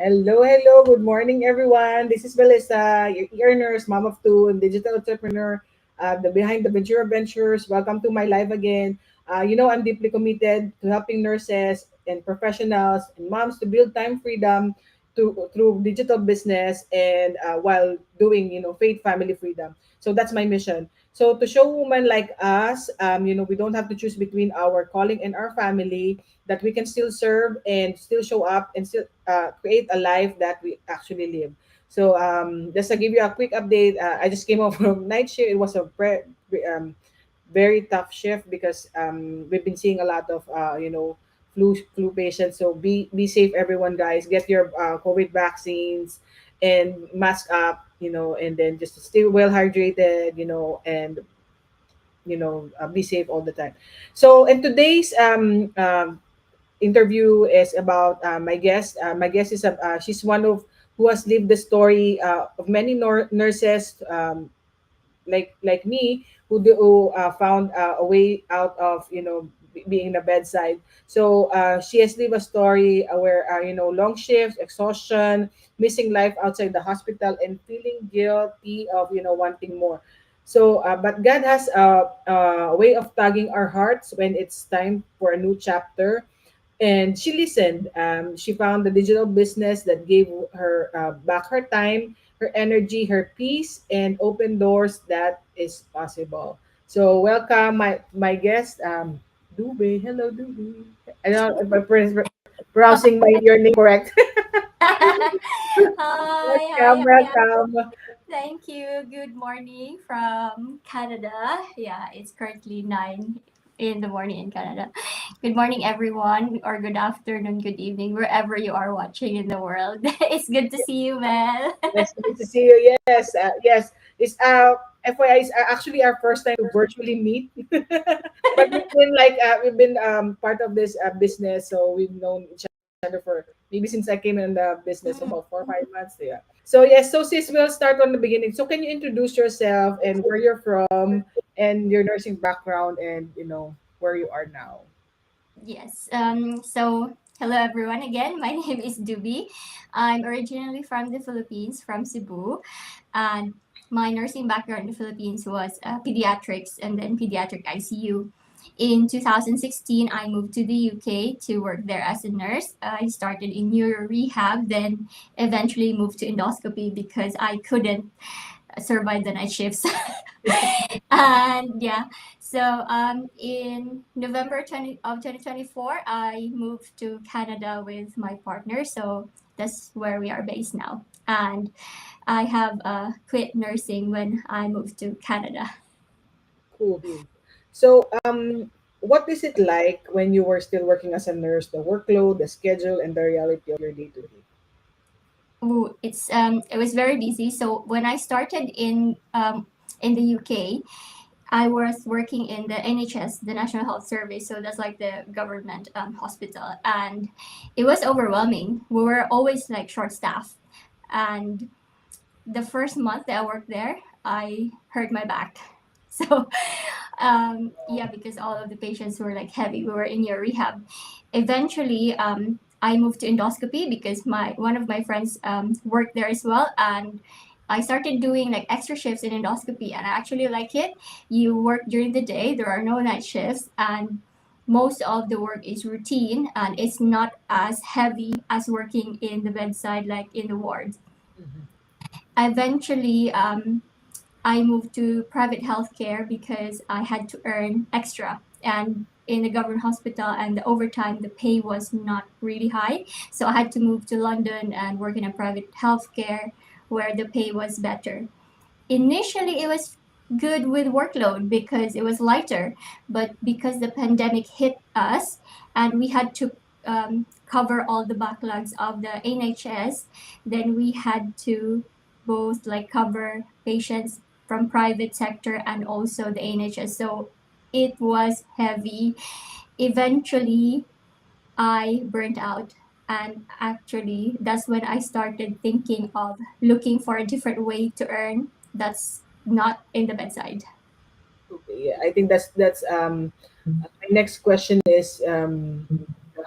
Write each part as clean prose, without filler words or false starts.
Hello, hello. Good morning, everyone. This is Melissa, your ear nurse, mom of two, and digital entrepreneur, the behind the Ventura Ventures. Welcome to my live again. I'm deeply committed to helping nurses and professionals and moms to build time freedom through digital business and while doing, faith family freedom. So that's my mission. So to show women like us, we don't have to choose between our calling and our family, that we can still serve and still show up and still create a life that we actually live. So just to give you a quick update, I just came off from night shift. It was a very tough shift because we've been seeing a lot of flu patients. So be safe, everyone, guys. Get your COVID vaccines and mask up, and then just stay well hydrated, and be safe all the time. So in today's interview is about my guest. My guest is she's one of who has lived the story of many nurses like me who found a way out of being in the bedside. So she has lived a story where long shifts, exhaustion, missing life outside the hospital, and feeling guilty of wanting more. So, but God has a way of tugging our hearts when it's time for a new chapter, and she listened. She found the digital business that gave her back her time, her energy, her peace, and open doors that is possible. So welcome my guest, Dube. Hello, Dube. I don't know if I'm pronouncing your name correct. Hi, Welcome, yeah. welcome. Thank you. Good morning from Canada. Yeah, it's currently 9 in the morning in Canada. Good morning, everyone, or good afternoon, good evening, wherever you are watching in the world. It's good to see you, Mel. Yes, nice to see you. Yes, yes. It's FYI, it's actually our first time to virtually meet. But we've been part of this business, so we've known each other for maybe since I came in the business, so Mm. about 4 or 5 months. Yeah. So yes, so sis, we'll start on the beginning. So can you introduce yourself and where you're from and your nursing background and where you are now? Yes. So, hello, everyone, again. My name is Dubi. I'm originally from the Philippines, from Cebu. And my nursing background in the Philippines was pediatrics and then pediatric ICU. In 2016, I moved to the UK to work there as a nurse. I started in neuro rehab, then eventually moved to endoscopy because I couldn't survive the night shifts. And yeah, so in November 2024, I moved to Canada with my partner. So that's where we are based now. And I have quit nursing when I moved to Canada. Cool. So what is it like when you were still working as a nurse? The workload, the schedule, and the reality of your day to day. Ooh, it was very busy. So when I started in the UK, I was working in the NHS, the National Health Service. So that's like the government hospital, and it was overwhelming. We were always like short staffed, and the first month that I worked there, I hurt my back. So yeah, because all of the patients were like heavy. We were in your rehab. Eventually, I moved to endoscopy because my one of my friends worked there as well, and I started doing like extra shifts in endoscopy, and I actually like it. You work during the day, there are no night shifts, and most of the work is routine, and it's not as heavy as working in the bedside, like in the wards. Mhm. Eventually, I moved to private healthcare because I had to earn extra. And in the government hospital and the overtime, the pay was not really high. So I had to move to London and work in a private healthcare where the pay was better. Initially, it was good with workload because it was lighter, but because the pandemic hit us and we had to cover all the backlogs of the NHS, then we had to both like cover patients from private sector and also the NHS. So it was heavy. Eventually, I burnt out. And actually, that's when I started thinking of looking for a different way to earn that's not in the bedside. Okay, yeah, I think that's my next question is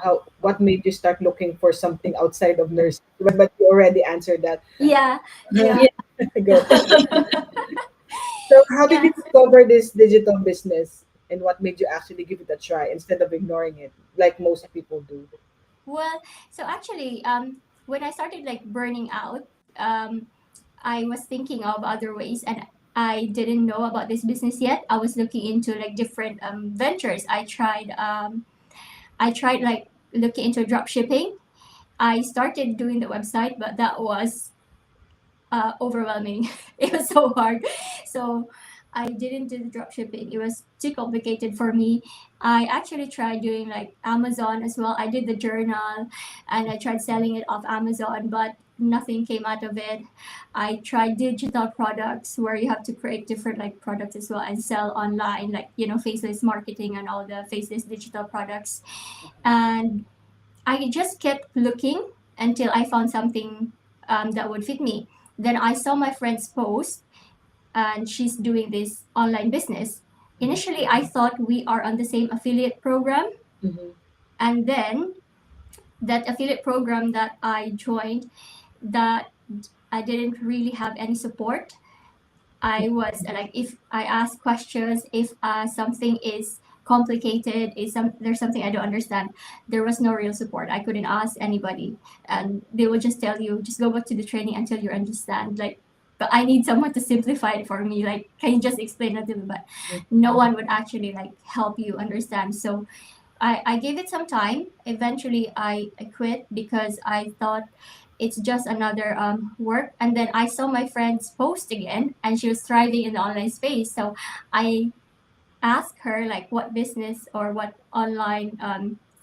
how what made you start looking for something outside of nursing? But you already answered that. Yeah, yeah, Yeah, go. So how did yeah. you discover this digital business and what made you actually give it a try instead of ignoring it like most people do? Well, so actually, when I started like burning out, um, I was thinking of other ways, and I didn't know about this business yet. I was looking into like different ventures. I tried like looking into drop shipping. I started doing the website, but that was overwhelming. It was so hard. So I didn't do the drop shipping. It was too complicated for me. I actually tried doing like Amazon as well. I did the journal and I tried selling it off Amazon, but nothing came out of it. I tried digital products where you have to create different like products as well and sell online, like faceless marketing and all the faceless digital products. And I just kept looking until I found something that would fit me. Then I saw my friend's post, and she's doing this online business. Initially, I thought we are on the same affiliate program, Mm-hmm. and then that affiliate program that I joined, that I didn't really have any support. I was like, if I ask questions, if something is complicated, is there's something I don't understand, there was no real support. I couldn't ask anybody, and they will just tell you, just go back to the training until you understand. Like, but I need someone to simplify it for me. Like, can you just explain it to me? But no one would actually like help you understand. So I gave it some time. Eventually, I quit because I thought it's just another work. And then I saw my friend's post again, and she was thriving in the online space. So I asked her like what business or what online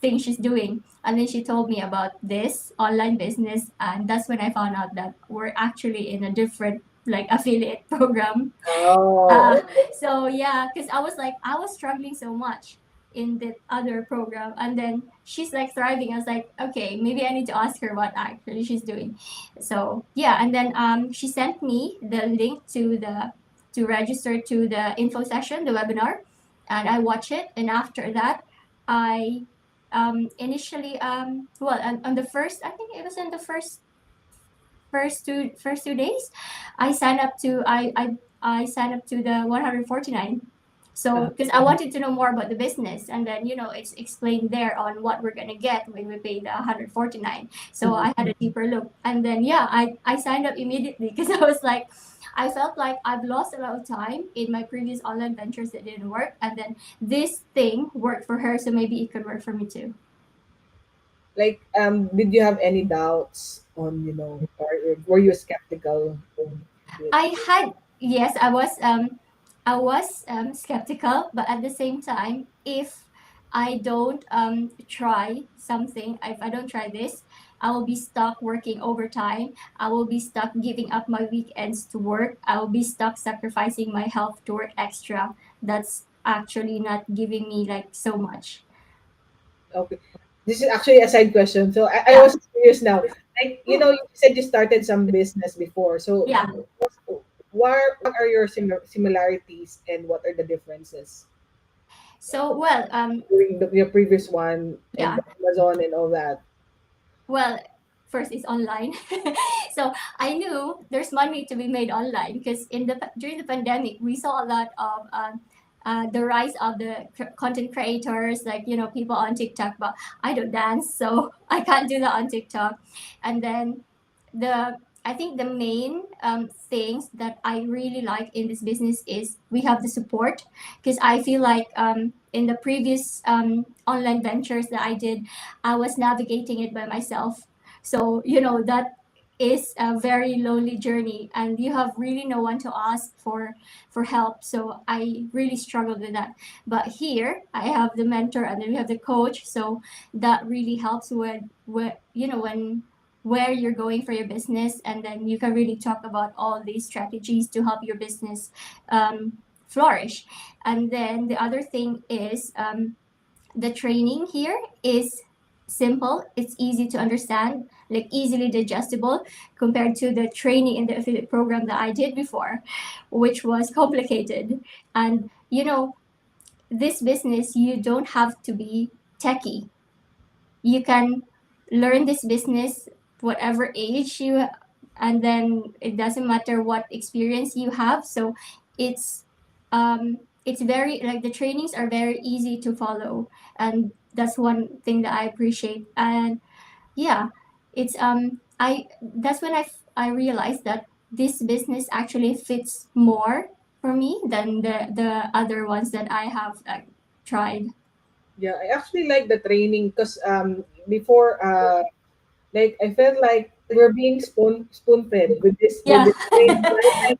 thing she's doing, and then she told me about this online business, and that's when I found out that we're actually in a different like affiliate program. Oh, uh, okay. so yeah, because I was struggling so much in the other program, and then she's like thriving. I was like, okay, maybe I need to ask her what actually she's doing. So yeah, and then she sent me the link to register to the info session, the webinar, and I watch it. And after that, I initially on the first, I think it was in the first two days, I signed up to I signed up to the 149. So Uh, because I wanted to know more about the business, and then it's explained there on what we're gonna get when we pay the 149. So mhm. I had a deeper look, and then yeah, I signed up immediately because I was like, I felt like I've lost a lot of time in my previous online ventures that didn't work, and then this thing worked for her, so maybe it could work for me too. Like, did you have any doubts on, or were you skeptical? With- I had yes, I was skeptical, but at the same time, if I don't try something, if I don't try this, I will be stuck working overtime. I will be stuck giving up my weekends to work. I will be stuck sacrificing my health to work extra. That's actually not giving me like so much. Okay. This is actually a side question. So I Yeah, was curious now. Like, you said you started some business before. So yeah. what are your similarities and what are the differences So well, during your previous one and yeah. Amazon and all that? Well, first is online. So I knew there's money to be made online because during the pandemic we saw a lot of the rise of the content creators, like people on TikTok. But I don't dance, so I can't do that on TikTok. And then the I think the main things that I really like in this business is we have the support, because I feel like in the previous online ventures that I did, I was navigating it by myself. So that is a very lonely journey, and you have really no one to ask for help. So I really struggled with that. But here I have the mentor, and then we have the coach, so that really helps with when where you're going for your business, and then you can really talk about all these strategies to help your business flourish. And then the other thing is the training here is simple, it's easy to understand, like easily digestible, compared to the training in the affiliate program that I did before, which was complicated. And this business, you don't have to be techie. You can learn this business whatever age you, and then it doesn't matter what experience you have. So it's it's very, like, the trainings are very easy to follow, and that's one thing that I appreciate. And yeah, it's I that's when I realized that this business actually fits more for me than the other ones that I have tried. Yeah, I actually like the training because before like I felt like we're being spoon fed with Yeah. this training, right?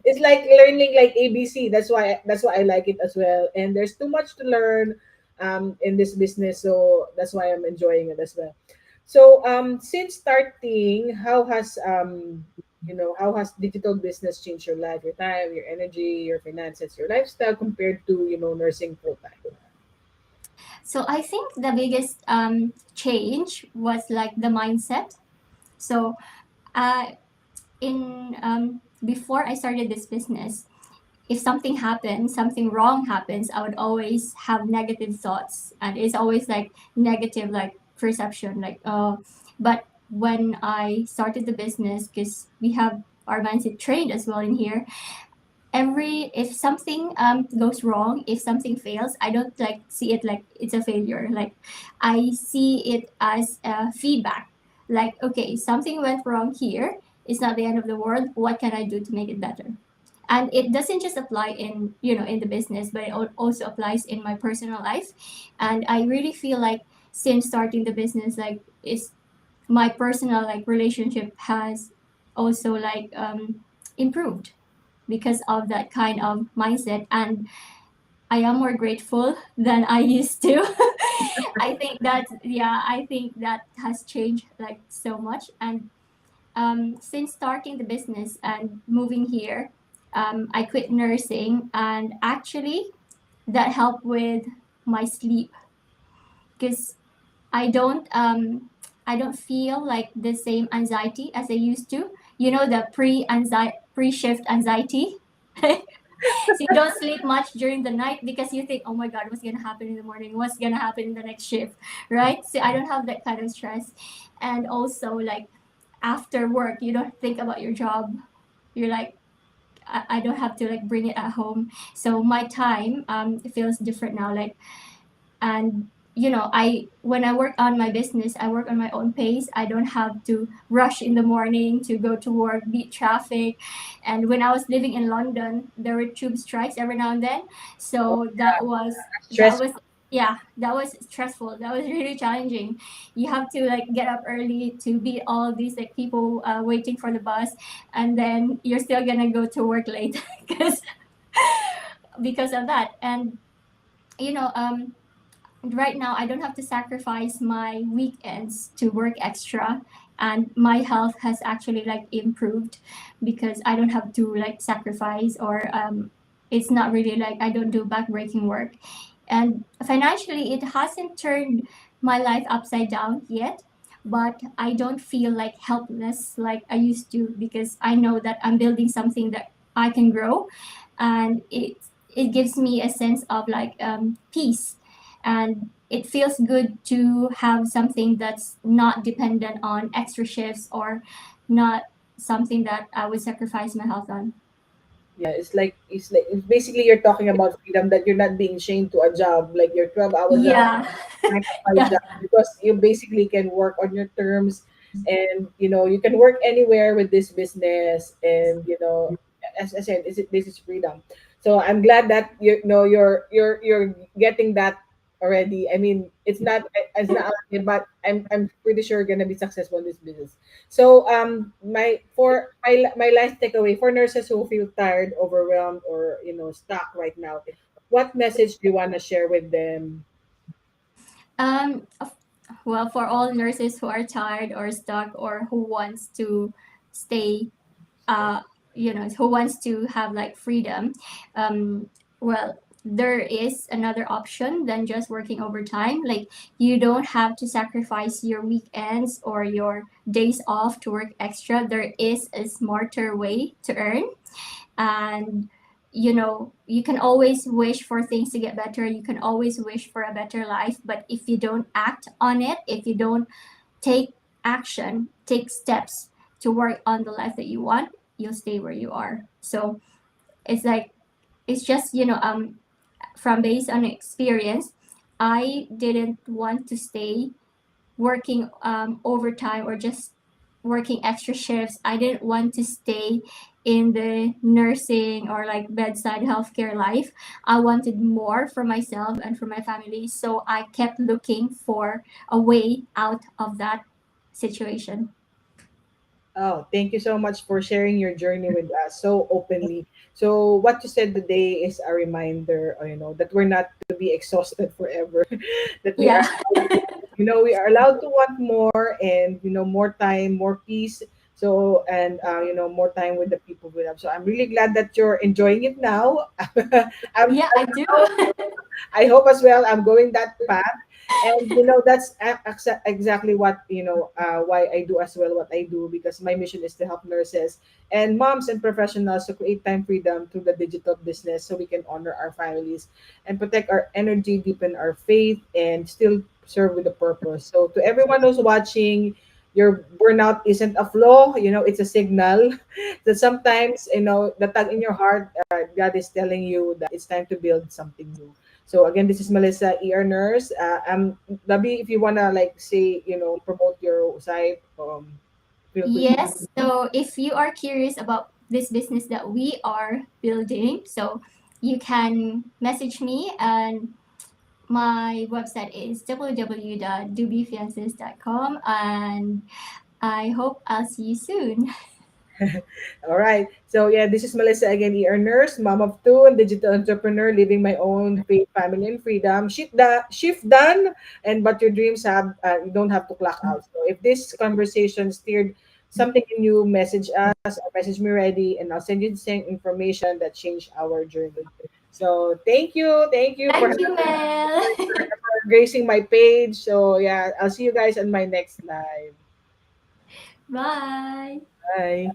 It's like learning like ABC. That's why I like it as well. And there's too much to learn in this business, so that's why I'm enjoying it as well. So since starting, how has digital business changed your life, your time, your energy, your finances, your lifestyle compared to nursing full time? So I think the biggest change was like the mindset. So uh, in before I started this business, if something happens, something wrong happens, I would always have negative thoughts, and it's always like negative, like perception, like But when I started the business, because we have our mindset trained as well in here, if something goes wrong, if something fails, I don't like see it like it's a failure. Like, I see it as a feedback. Like, okay, something went wrong here, it's not the end of the world, what can I do to make it better? And it doesn't just apply in in the business, but it also applies in my personal life. And I really feel like since starting the business, like, is my personal, like, relationship has also, like, improved because of that kind of mindset. And I am more grateful than I used to. I think that has changed, like, so much. And since starting the business and moving here, I quit nursing, and actually that helped with my sleep, because I don't feel like the same anxiety as I used to. The pre shift anxiety. So you don't sleep much during the night because you think, oh my God, what's gonna happen in the morning? What's gonna happen in the next shift, right? So I don't have that kind of stress. And also, like, after work, you don't think about your job. You're like, I don't have to, like, bring it at home. So my time it feels different now. Like, and I when I work on my business, I work on my own pace. I don't have to rush in the morning to go to work, beat traffic. And when I was living in London, there were tube strikes every now and then. Oh, So that stress. was yeah, that was stressful, that was really challenging. You have to, like, get up early to beat all these, like, people waiting for the bus, and then you're still gonna go to work late because of that. And you know um right now I don't have to sacrifice my weekends to work extra, and my health has actually, like, improved because I don't have to, like, sacrifice, or it's not really like I don't do backbreaking work. And financially, it hasn't turned my life upside down yet, but I don't feel like helpless like I used to, because I know that I'm building something that I can grow. And it gives me a sense of, like, peace. And it feels good to have something that's not dependent on extra shifts or not something that I would sacrifice my health on. Yeah, it's basically you're talking about freedom, that you're not being chained to a job like your 12-hour job, Yeah. 9 to 5 Yeah. job, because you basically can work on your terms, and you can work anywhere with this business. And as I said, this is freedom. So I'm glad that you're getting that already. I mean, it's not but I'm pretty sure you're gonna be successful in this business. So my last takeaway for nurses who feel tired, overwhelmed, or stuck right now, what message do you want to share with them? Um, of- well, for all nurses who are tired or stuck or who wants to stay, uh, who wants to have like freedom, um, well, there is another option than just working overtime. Like, you don't have to sacrifice your weekends or your days off to work extra. There is a smarter way to earn, and you can always wish for things to get better, you can always wish for a better life, but if you don't act on it, if you don't take action, take steps to work on the life that you want, you'll stay where you are. So it's like, it's just from based on experience, I didn't want to stay working overtime or just working extra shifts. I didn't want to stay in the nursing or like bedside healthcare life. I wanted more for myself and for my family. So I kept looking for a way out of that situation. Oh, thank you so much for sharing your journey with us so openly. So what you said today is a reminder, that we're not to be exhausted forever, that we are Yeah. we are allowed to want more, and more time, more peace. So, and more time with the people we love. So I'm really glad that you're enjoying it now. I'm Yeah, I do. I hope as well I'm going that path. And that's exactly what why I do as well what I do, because my mission is to help nurses and moms and professionals to create time freedom through the digital business, so we can honor our families and protect our energy, deepen our faith, and still serve with a purpose. So to everyone who's watching, your burnout isn't a flaw, it's a signal that sometimes, the tug in your heart, God is telling you that it's time to build something new. So again, this is Melissa, ER nurse. Dabi, if you wanna like say, promote your site, feel free. Yes. So if you are curious about this business that we are building, so you can message me, and my website is www.dubyfiances.com, and I hope I'll see you soon. All right. So yeah, this is Melissa again, ER nurse, mom of two, and digital entrepreneur, living my own faith, family, and freedom. Shift done, and but your dreams you don't have to clock out. So if this conversation steered something in you, message us or message me ready, and I'll send you the same information that changed our journey. So thank you Thank you, Mel. for gracing my page. So yeah, I'll see you guys on my next live. Bye. Bye.